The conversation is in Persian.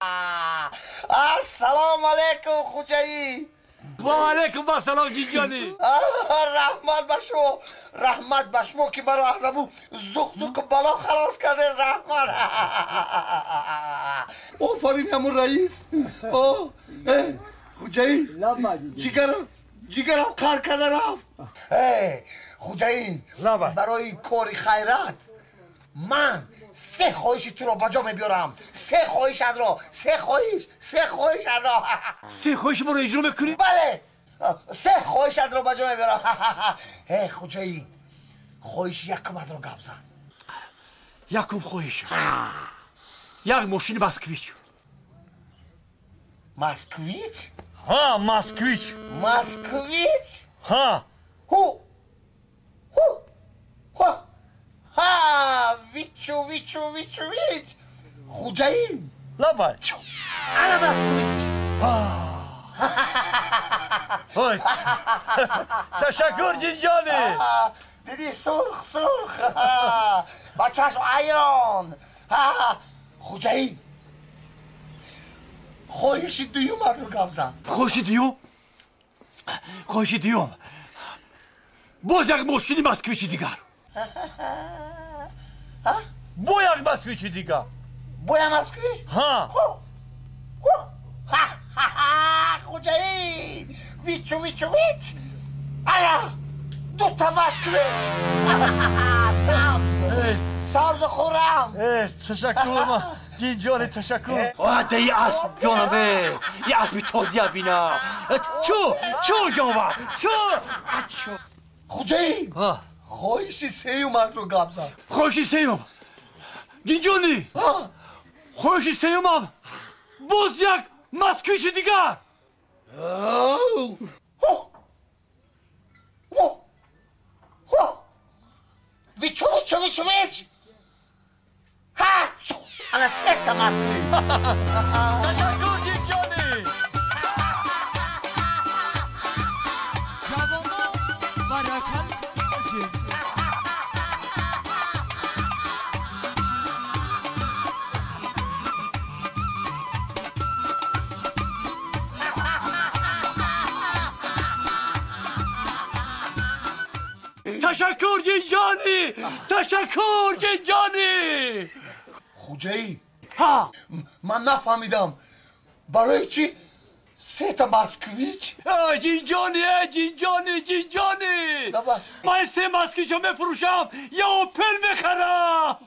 السلام علیکم خوجایی. و علیکم السلام جیجانی. رحمت بشمو که مرا از همون زخ بالا خلاص کرده. رحمت. آفرین همون رئیس. خوجایی جیگرم کار کرده رفت. خوجایی برای کاری خیرت من 3 خواهشی تو رو بجا میبیارم. 3 خواهش از را. 3 خواهش از را. 3 خواهش ما رو اجرا میکنی؟ بله 3 خواهش از را بجا میبیارم. خوجایی خواهش یکم از را گپ زن. یکم خواهش یک ماشین مسکویچ. مسکویچ؟ ها مسکویچ. مسکویچ؟ ها هو ویچو خوجایی لبای انا مسکویچ. های تشکر جیجانی. دیدی سرخ با چشم عیان. خوجایی خواهش دویم رو گپ زن. خواهش دیوم باز یک ماشین مسکویچ دیگر. با یک مسکویچ دیگر. باید مسکویچ؟ ها خوجایی ویچو انا 2 تا مسکویچ. سبز خورم. تشکر جیجانی تشکر. ده ای اسب جانبه ای اسبی تازیه بینا. چو جانبه چو. خوجایی خواهش سیوم رو گپ زن. خواهش سیوم جیجانی. خواهش سیومم باز یک مسکویچ دیگر. ویچو انا 3 تا مسکویچ. تشکر جیجانی. جوانا برکت باشید. تشکر جیجانی. خوجایی ها من نفهمیدم برای چی 3 تا مسکویچ؟ جیجانی من 3 مسکویچ رو بفروشم یا اوپل بخرم.